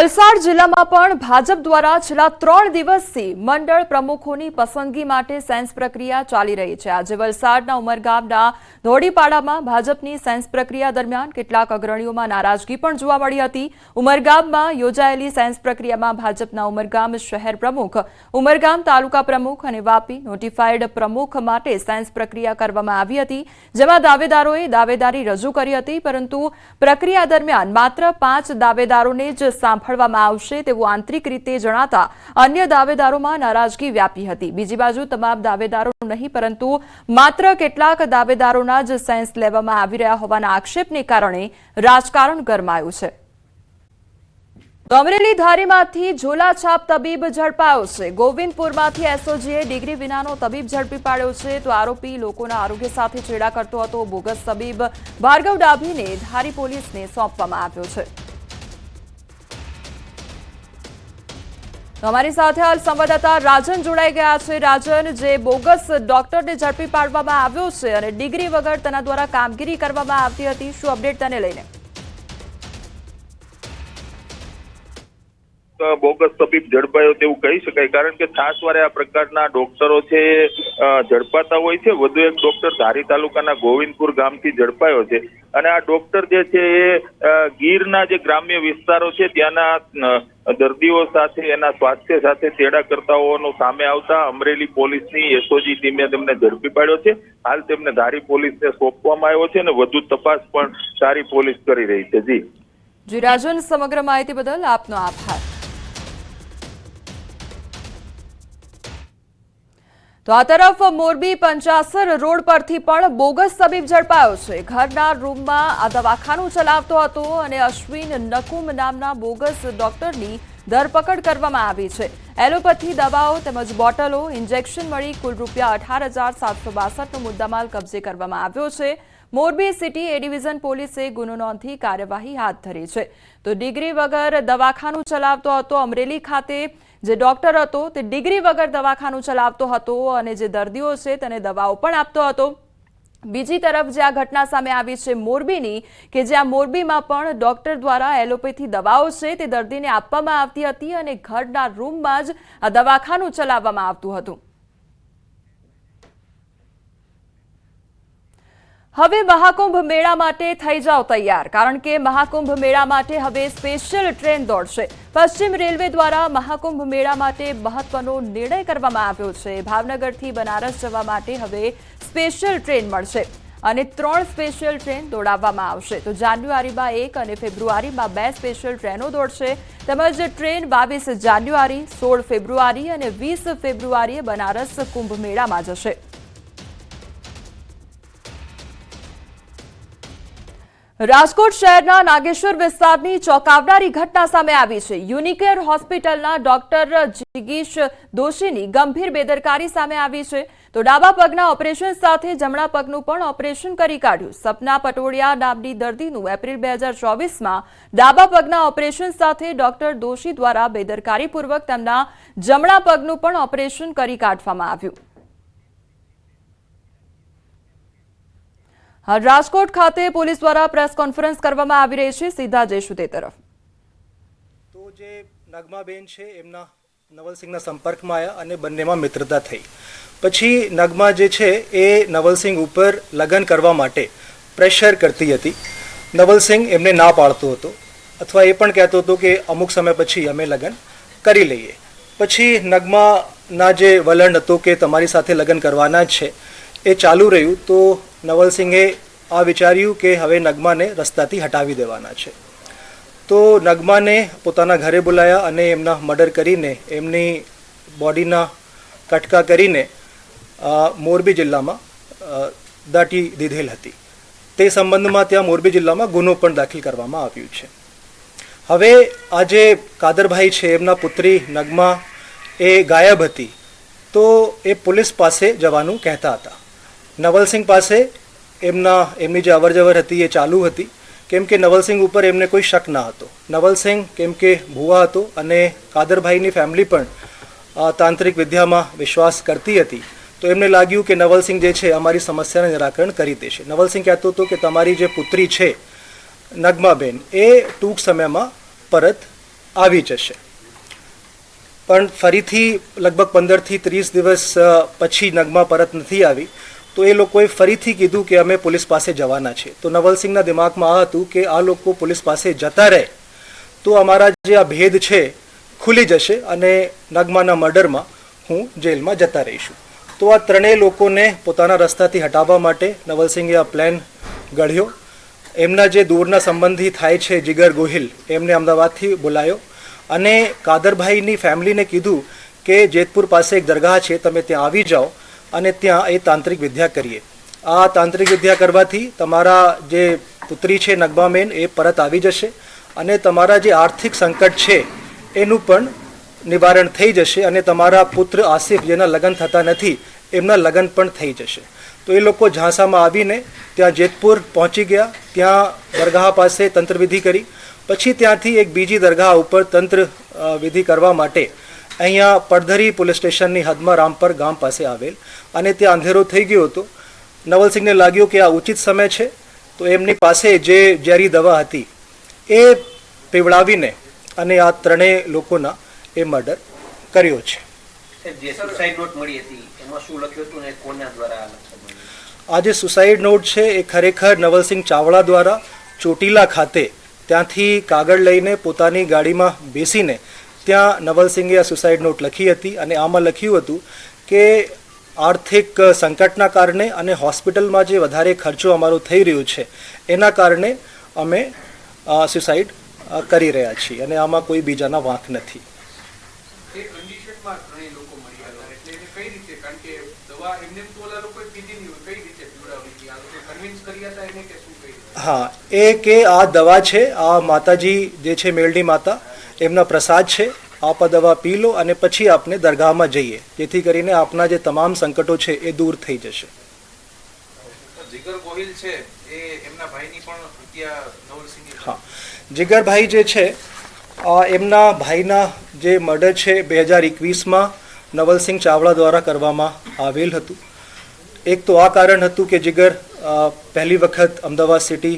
વલસાડ જિલ્લામાં પણ ભાજપ દ્વારા છેલ્લા 3 દિવસથી મંડળ પ્રમુખોની પસંદગી માટે સેન્સ પ્રક્રિયા ચાલી રહી છે। આજે વલસાડના ઉમરગામના ધોડીપાડામાં ભાજપની સેન્સ પ્રક્રિયા દરમિયાન કેટલાક અગ્રણીઓમાં નારાજગી પણ જોવા મળી હતી। ઉમરગામમાં યોજાયેલી સેન્સ પ્રક્રિયામાં ભાજપના ઉમરગામ શહેર પ્રમુખ, ઉમરગામ તાલુકા પ્રમુખ અને વાપી નોટિફાઈડ પ્રમુખ માટે સેન્સ પ્રક્રિયા કરવામાં આવી હતી, જેમાં દાવેદારોએ દાવેદારી રજૂ કરી હતી, પરંતુ પ્રક્રિયા દરમિયાન માત્ર 5 દાવેદારોને જ સાંભળવામાં આવશે તેવું આંતરિક રીતે જણાતા અન્ય દાવેદારોમાં નારાજગી વ્યાપી હતી। બીજી બાજુ તમામ દાવેદારો નહીં, પરંતુ માત્ર કેટલાક દાવેદારોના જ સેન્સ લેવામાં આવી રહ્યા હોવાના આક્ષેપને કારણે રાજકારણ ગરમાયું છે। અમરેલી ધારીમાંથી ઝોલાછાપ તબીબ ઝડપાયો છે। ગોવિંદપુરમાંથી એસઓજીએ ડિગ્રી વિનાનો તબીબ ઝડપી પાડ્યો છે, તો આરોપી લોકોના આરોગ્ય સાથે ચેડા કરતો હતો। બોગસ તબીબ ભાર્ગવ ડાભીને ધારી પોલીસને સોંપવામાં આવ્યો છે। हमारी साथ हाल संवाददाता राजन जोड़ाई गया है। राजन, जे बोगस डॉक्टर ने झड़पी पाडवामां आव्यो छे अने डिग्री वगर तेना द्वारा कामगीरी करवामां आवती हती, शुं अपडेट तेने लईने? बोगस तबीब झड़पायो तेवुं कही शकाय, कारण के छासवारे आ प्रकारना डॉक्टरो छे झड़पाता होय छे। वधु एक डॉक्टर धारी तालुकाना गोविंदपुर गामथी झड़पायो छे अने आ डॉक्टर जे छे ए गीરના જે ગ્રામ્ય વિસ્તારો છે ત્યાંના દર્દીઓ સાથે એના સ્વાસ્થ્ય સાથે ચેડા કરતા હોવાનું સામે આવતા અમરેલી પોલીસની એસઓજી ટીમે તેમને ઝડપી પાડ્યો છે। હાલ તેમને ધારી પોલીસને સોંપવામાં આવ્યો છે અને વધુ તપાસ પણ ધારી પોલીસ કરી રહી છે। જી રાજન, સમગ્ર માહિતી બદલ આપનો આભાર। तो आ तरफ मोरबी पंचासर रोड परथी पण बोगस तबीब झड़पायो छे। घरना रूममां आ दवाखानु चलावतो हतो अने अश्विन नकुम नामना बोगस डॉक्टरनी धरपकड़ करवामां आवी छे। एलोपैथी दवाओ तेमज बोटलो, इंजेक्शन मळी कुल रूपिया 18,762 नो मुद्दामाल कब्जे करवामां आव्यो छे। मोरबी सिटी ए डिविजन पोलीसे गुनो नोंधी कार्यवाही हाथ धरी छे। तो डिग्री वगर दवाखानु चलावतो हतो। अमरेली खाते जे डॉक्टर हतो ते डिग्री वगर दवाखानु चलावतो हतो अने जे दर्दीओ छे तेने दवाओ पण आपतो हतो। बीजी तरफ जे आ घटना सामे आवी छे मोरबीनी, के ज्यां मोरबीमां पण डॉक्टर द्वारा एलोपैथी दवाओ छे ते दर्दीने आपवामां आवती हती अने घरना रूममां ज आ दवाखानु चलाववामां आवतुं हतुं। હવે મહાકુંભ મેળા માટે થઈ જાઓ તૈયાર, કારણ કે મહાકુંભ મેળા માટે હવે સ્પેશિયલ ટ્રેન દોડશે। પશ્ચિમ રેલવે દ્વારા મહાકુંભ મેળા માટે મહત્વનો નિર્ણય કરવામાં આવ્યો છે। ભાવનગરથી બનારસ જવા માટે હવે સ્પેશિયલ ટ્રેન મળશે અને 3 સ્પેશિયલ ટ્રેન દોડાવવામાં આવશે। તો જાન્યુઆરીમાં 1 અને ફેબ્રુઆરીમાં 2 સ્પેશિયલ ટ્રેનો દોડશે, તેમજ ટ્રેન 22 જાન્યુઆરી, 16 ફેબ્રુઆરી અને 20 ફેબ્રુઆરીએ બનારસ કુંભ મેળામાં જશે। રાજકોટ શહેરના નાગેશ્વર વિસ્તારની ચોંકાવનારી ઘટના સામે આવી છે। યુનિકેર હોસ્પિટલના ડોક્ટર જિગીશ દોશીની ગંભીર બેદરકારી સામે આવી છે। તો ડાબા પગના ઓપરેશન સાથે જમણા પગનું પણ ઓપરેશન કરી કાઢ્યું। સપના પટોડિયા નામની દર્દીનું એપ્રિલ 2024માં ડાબા પગના ઓપરેશન સાથે ડોક્ટર દોશી દ્વારા બેદરકારીપૂર્વક તેમના જમણા પગનું પણ ઓપરેશન કરી કાઢવામાં આવ્યું। રાજકોટ ખાતે પોલીસ દ્વારા પ્રેસ કોન્ફરન્સ કરવામાં આવી રહી છે। સીધા જઈશું તે તરફ। તો જે નગમાબેન છે એમના નવલસિંહના સંપર્કમાં આવ્યા અને બંનેમાં મિત્રતા થઈ। પછી નગમા જે છે એ નવલસિંહ ઉપર લગ્ન કરવા માટે પ્રેશર કરતી હતી। નવલસિંહ એમને ના પાડતો હતો, અથવા એ પણ કહેતો હતો કે અમુક સમય પછી અમે લગ્ન કરી લઈએ। પછી નગમાના જે વલણ હતું કે તમારી સાથે લગ્ન કરવાના જ છે એ ચાલુ રહ્યું। તો નવલસિંહે આ વિચાર્યું કે હવે નગમાને રસ્તાથી હટાવી દેવાના છે। તો નગમાને પોતાના ઘરે બોલાયા અને એમના મર્ડર કરીને એમની બોડીના કટકા કરીને મોરબી જિલ્લામાં દાટી દીધેલ હતી। તે સંબંધમાં ત્યાં મોરબી જિલ્લામાં ગુનો પણ દાખલ કરવામાં આવ્યો છે। હવે આ જે કાદરભાઈ છે એમના પુત્રી નગમા એ ગાયબ હતી, તો એ પોલીસ પાસે જવાનું કહેતા હતા। નવલસિંહ પાસે એમની જે અવરજવર હતી એ ચાલુ હતી, કેમ કે નવલસિંહ ઉપર એમને કોઈ શક ના હતો। નવલસિંહ કેમ કે ભુવા હતો અને કાદરભાઈની ફેમિલી પણ તાંત્રિક વિદ્યામાં વિશ્વાસ કરતી હતી, તો એમને લાગ્યું કે નવલસિંહ જે છે અમારી સમસ્યાનું નિરાકરણ કરી દેશે। નવલસિંહ કહેતો હતો કે તમારી જે પુત્રી છે નગમાબેન એ ટૂંક સમયમાં પરત આવી જશે. પણ ફરીથી લગભગ 15થી 30 દિવસ પછી નગમા પરત નથી આવી, તો એ લોકોએ ફરીથી કીધું કે અમે પોલીસ પાસે જવાના છે. તો નવલસિંહના દિમાગમાં આ હતું કે આ લોકો પોલીસ પાસે જતા રહે તો અમારા જે આ ભેદ છે ખુલી જશે અને નગમાના મર્ડરમાં હું જેલમાં જતા રહીશું. તો આ ત્રણેય લોકોને પોતાના રસ્તાથી હટાવવા માટે નવલસિંહે આ પ્લાન ઘડ્યો. એમના જે દૂરના સંબંધી થાય છે જીગર ગોહિલ, એમને અમદાવાદથી બોલાયો અને કાદરભાઈની ફેમિલીને કીધું કે જેતપુર પાસે એક દરગાહ છે, તમે ત્યાં આવી જાઓ અને ત્યાં એ તાંત્રિક વિદ્યા કરીએ. આ તાંત્રિક વિદ્યા કરવાથી તમારા જે પુત્રી છે નગમાબેન એ પરત આવી જશે અને તમારા જે આર્થિક સંકટ છે એનું પણ નિવારણ થઈ જશે અને તમારા પુત્ર આસિફ જેના લગ્ન થતા નથી એમના લગ્ન પણ થઈ જશે. તો એ લોકો ઝાંસામાં આવીને ત્યાં જેતપુર પહોંચી ગયા. ત્યાં દરગાહ પાસે તંત્રવિધિ કરી. પછી ત્યાંથી એક બીજી દરગાહ ઉપર તંત્ર વિધિ કરવા માટે અહીંયા પડધરી પોલીસ સ્ટેશનની હદમાં રામપર ગામ પાસે આવેલ અને ત્યાં અંધેરો થઈ ગયો હતો. નવલસિંહને લાગ્યું કે આ ઉચિત સમય છે, તો એમની પાસે જે ઝેરી દવા હતી એ પીવડાવીને અને આ ત્રણેય લોકોના એ મર્ડર કર્યો છે. જે સુસાઇડ નોટ મળી હતી એમાં શું લખ્યું હતું ને કોના દ્વારા લખવામાં આવ્યું? આ જે સુસાઇડ નોટ છે એ ખરેખર નવલસિંહ ચાવડા દ્વારા ચોટીલા ખાતે ત્યાંથી કાગળ લઈને પોતાની ગાડીમાં બેસીને ત્યાં નવલસિંહે આ સુસાઇડ નોટ લખી હતી અને આમાં લખ્યું હતું કે આર્થિક સંકટના કારણે અને હોસ્પિટલમાં જે વધારે ખર્ચો અમારો થઈ રહ્યો છે એના કારણે અમે સુસાઇડ કરી રહ્યા છીએ અને આમાં કોઈ બીજાના વાંક નથી. એ કન્ડિશનમાં ત્રણેય લોકો મરી આવ્યા એટલે એને કઈ રીતે, કારણ કે દવા એમને તો ઓલા લોકોએ પીધી નહીં હોય, કઈ રીતે પીવડાવી હતી? આ લોકો કન્વિન્સ કર્યા હતા એને કે શું કઈ રીતે? હા, એ કે આ દવા છે, આ માતાજી જે છે મેલડી માતા એમના પ્રસાદ છે, આપ આ દવા પી લો અને પછી આપને દરગાહમાં જઈએ, જેથી કરીને આપના જે તમામ સંકટો છે એ દૂર થઈ જશે. જીગર ગોહિલ છે એ એમના ભાઈની પણ હત્યા નવલસિંહે કરી. હા, જીગરભાઈ જે છે એમના ભાઈના જે મર્ડર છે 2021માં નવલસિંહ ચાવડા દ્વારા કરવામાં આવેલ હતું. એક તો આ કારણ હતું કે જીગર પહેલી વખત અમદાવાદ સિટી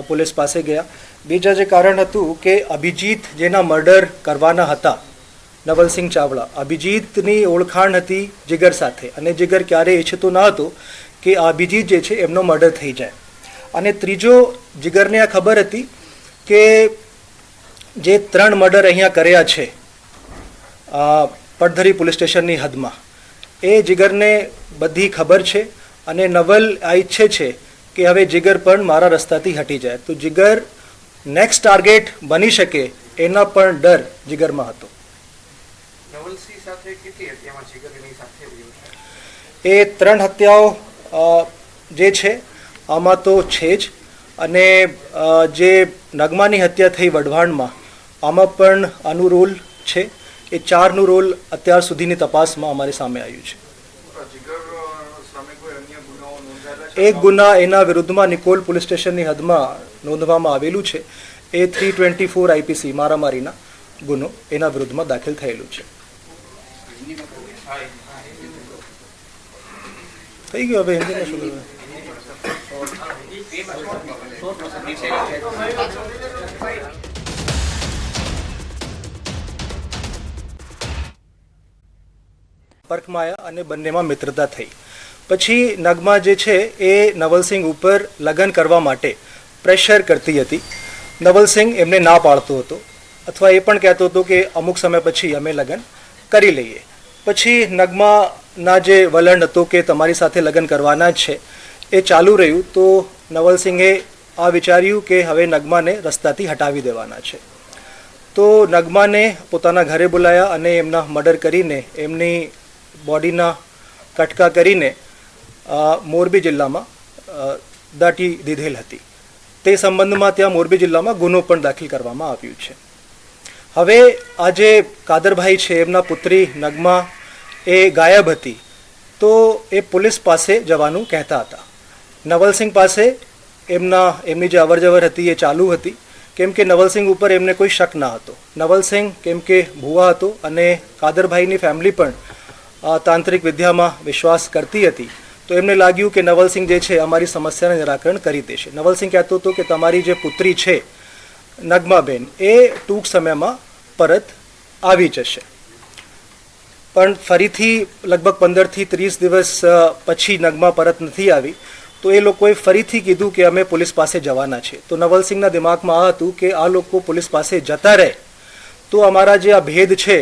પોલીસ પાસે ગયા. બીજા જે કારણ હતું કે અભિજીત જેના મર્ડર કરવાના હતા નવલસિંહ ચાવડા, અભિજીતની ઓળખાણ હતી જીગર સાથે અને જીગર ક્યારેય ઈચ્છતો ન હતો કે આ અભિજીત જે છે એમનો મર્ડર થઈ જાય. અને ત્રીજો, જીગરને આ ખબર હતી કે જે 3 મર્ડર અહીંયા કર્યા છે પડધરી પોલીસ સ્ટેશનની હદમાં, એ જીગરને બધી ખબર છે અને નવલ આ ઈચ્છે છે કે હવે જીગર પણ મારા રસ્તાથી હટી જાય, તો જીગર નેક્સ્ટ ટાર્ગેટ બની શકે એના પણ ડર જીગરમાં હતો. નવલસિંહ સાથે કેટલી હત્યામાં જીગર એની સાથે રહ્યો છે? એ 3 હત્યાઓ જે છે આમાં તો છે જ અને જે નગમાની હત્યા થઈ વઢવાણમાં આમાં પણ આનું રોલ છે. એ 4નું રોલ અત્યાર સુધીની તપાસમાં અમારી સામે આવ્યું છે. જીગર સામે કોઈ અન્ય ગુનાઓ નોંધાયેલા છે? એક ગુના એના વિરુદ્ધમાં નિકોલ પોલીસ સ્ટેશનની હદમાં નોંધવામાં આવેલું છે. એ 324 આઈપીસી મારામારીના ગુનો એના વિરુદ્ધમાં દાખલ થયેલું છે. થઈ ગયું, હવે હિન્દીમાં શું કરવું? સંપર્કમાં આવ્યા અને બંનેમાં મિત્રતા થઈ. પછી નગમા જે છે એ નવલસિંહ ઉપર લગ્ન કરવા માટે પ્રેશર કરતી હતી. નવલસિંહ એમને ના પાડતો હતો અથવા એ પણ કહેતો હતો કે અમુક સમય પછી અમે લગ્ન કરી લઈએ. પછી નગમાના જે વલણ હતો કે તમારી સાથે લગ્ન કરવાના જ છે એ ચાલુ રહ્યું. તો નવલસિંહે આ વિચાર્યું કે હવે નગમાને રસ્તાથી હટાવી દેવાના છે. તો નગમાને પોતાના ઘરે બોલાયા અને એમના મર્ડર કરીને એમની બોડીના કટકા કરીને મોરબી જિલ્લામાં દાટી દીધેલ હતી. તે સંબંધમાં ત્યાં મોરબી જિલ્લામાં ગુનો પણ દાખલ કરવામાં આવ્યું છે. હવે આ જે કાદરભાઈ છે એમના પુત્રી નગમા એ ગાયબ હતી, તો એ પોલીસ પાસે જવાનું કહેતા હતા. નવલસિંહ પાસે એમની જે અવરજવર હતી એ ચાલુ હતી, કેમ કે નવલસિંહ ઉપર એમને કોઈ શક ના હતો. નવલસિંહ કેમ કે ભુવા હતો અને કાદરભાઈની ફેમિલી પણ તાંત્રિક વિદ્યામાં વિશ્વાસ કરતી હતી, તો એમને લાગ્યું કે નવલસિંહ જે છે અમારી સમસ્યાને નિરાકરણ કરી દેશે. નવલસિંહ કહેતો હતો કે તમારી જે પુત્રી છે નગમાબેન એ ટૂંક સમયમાં પરત આવી જશે. પણ ફરીથી લગભગ 15થી 30 દિવસ પછી નગમા પરત નથી આવી તો એ લોકોએ ફરીથી કીધું કે અમે પોલીસ પાસે જવાના છે. તો નવલસિંહના દિમાગમાં આ હતું કે આ લોકો પોલીસ પાસે જતા રહે તો અમારા જે આ ભેદ છે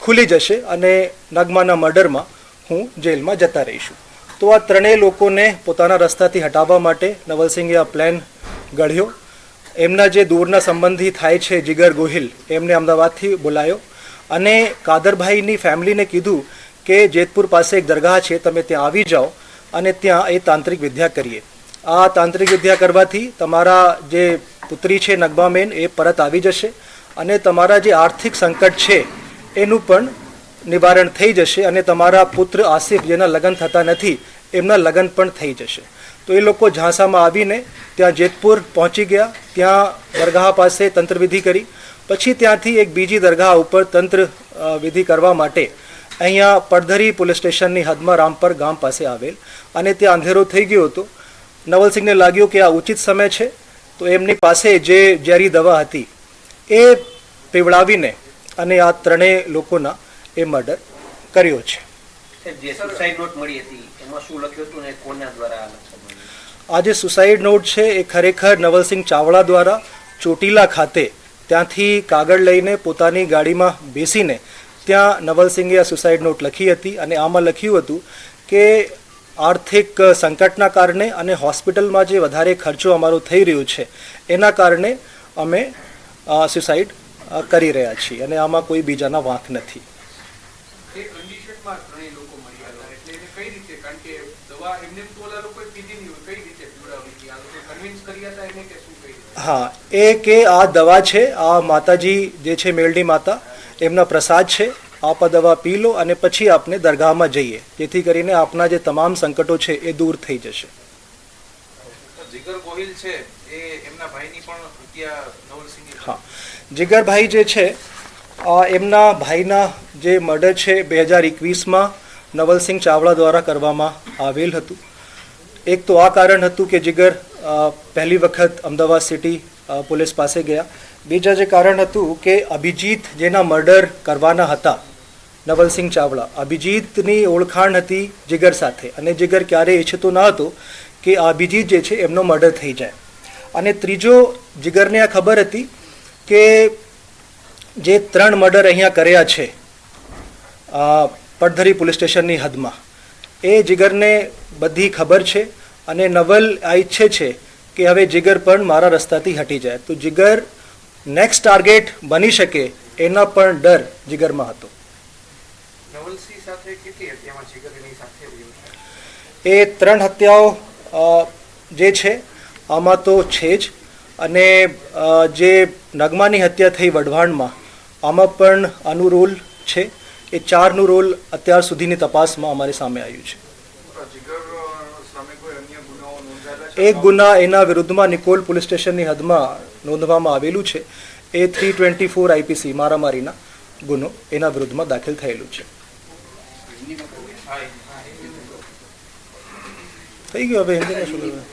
ખુલી જશે અને નગમાના મર્ડરમાં હું જેલમાં જતા રહીશું. તો આ ત્રણેય લોકોને પોતાના રસ્તાથી હટાવવા માટે નવલસિંહે આ પ્લાન ઘડ્યો. એમના જે દૂરના સંબંધી થાય છે જીગર ગોહિલ એમને અમદાવાદથી બોલાયો અને કાદરભાઈની ફેમિલીને કીધું કે જેતપુર પાસે એક દરગાહ છે, તમે ત્યાં આવી જાઓ અને ત્યાં એ તાંત્રિક વિદ્યા કરીએ. આ તાંત્રિક વિદ્યા કરવાથી તમારા જે પુત્રી છે નગમાબેન એ પરત આવી જશે અને તમારા જે આર્થિક સંકટ છે એનું પણ નિવારણ થઈ જશે અને તમારા પુત્ર આસિફ જેના લગ્ન થતા નથી એમના લગ્ન પણ થઈ જશે. તો એ લોકો ઝાંસામાં આવીને ત્યાં જેતપુર પહોંચી ગયા. ત્યાં દરગાહ પાસે તંત્રવિધિ કરી. પછી ત્યાંથી એક બીજી દરગાહ ઉપર તંત્ર વિધિ કરવા માટે અહીંયા પડધરી પોલીસ સ્ટેશનની હદમાં રામપર ગામ પાસે આવેલ અને ત્યાં અંધેરો થઈ ગયો હતો. નવલસિંહને લાગ્યું કે આ ઉચિત સમય છે તો એમની પાસે જે ઝેરી દવા હતી એ પીવડાવીને અને આ ત્રણેય લોકોના એ મર્ડર કર્યો છે. જે સુસાઇડ નોટ મળી હતી એમાં શું લખ્યું હતું ને કોના દ્વારા લખવામાં આવ્યું? આ જે સુસાઇડ નોટ છે એ ખરેખર નવલસિંહ ચાવડા દ્વારા ચોટીલા ખાતે ત્યાંથી કાગળ લઈને પોતાની ગાડીમાં બેસીને ત્યાં નવલસિંહે આ સુસાઇડ નોટ લખી હતી અને આમાં લખ્યું હતું કે આર્થિક સંકટના કારણે અને હોસ્પિટલમાં જે વધારે ખર્ચો અમારો થઈ રહ્યો છે એના કારણે અમે સુસાઇડ કરી રહ્યા છીએ અને આમાં કોઈ બીજાના વાંક નથી. એ કન્ડિશનમાં ત્રણેય લોકો મળી આવ્યા એટલે એને કઈ રીતે, કારણ કે દવા એમને તો ઓલા લોકોએ પીધી નહીં હોય, કઈ રીતે પીવડાવી હતી? આ લોકો કન્વિન્સ કર્યા હતા એને કે શું કઈ રીતે? હા, એ કે આ દવા છે, આ માતાજી જે છે મેલડી માતા એમના પ્રસાદ છે, આપ આ દવા પી લો અને પછી આપને દરગાહમાં જઈએ જેથી કરીને આપના જે તમામ સંકટો છે એ દૂર થઈ જશે. જીગર ગોહિલ છે એ એમના ભાઈની પણ હત્યા નવલસિંહે. હા, જીગરભાઈ જે છે એમના ભાઈના જે મર્ડર છે 2021માં નવલસિંહ ચાવડા દ્વારા કરવામાં આવેલ હતું. એક તો આ કારણ હતું કે જીગર પહેલી વખત અમદાવાદ સિટી પોલીસ પાસે ગયા. બીજા જે કારણ હતું કે અભિજીત જેના મર્ડર કરવાના હતા નવલસિંહ ચાવડા, અભિજીતની ઓળખાણ હતી જીગર સાથે અને જીગર ક્યારેય ઈચ્છતો ન હતો કે આ અભિજીત જે છે એમનો મર્ડર થઈ જાય. અને ત્રીજો, જીગરને આ ખબર હતી કે જે 3 મર્ડર અહીંયા કર્યા છે પડધરી પોલીસ સ્ટેશનની હદમાં એ જીગરને બધી ખબર છે અને નવલ આ ઈચ્છે છે કે હવે જીગર પણ મારા રસ્તાથી હટી જાય. તો જીગર નેક્સ્ટ ટાર્ગેટ બની શકે એના પણ ડર જીગરમાં હતો. નવલસિંહ સાથે કેટલી હત્યામાં જીગર એની સાથે રહ્યો છે? એ 3 હત્યાઓ જે છે આમાં તો છે જ અને જે નગમાની હત્યા થઈ વઢવાણમાં આમાં પણ આનું રોલ છે. એ 4નું રોલ અત્યાર સુધીની તપાસમાં અમારી સામે આવ્યું છે. જીગર સામે કોઈ અન્ય ગુનાઓ નોંધાયેલા છે? એક ગુના એના વિરુદ્ધમાં નિકોલ પોલીસ સ્ટેશનની હદમાં નોંધવામાં આવેલું છે. એ 324 આઈપીસી મારામારીના ગુનો એના વિરુદ્ધમાં દાખલ થયેલું છે. થઈ ગયું, હવે હિન્દીમાં શું કરવાનું?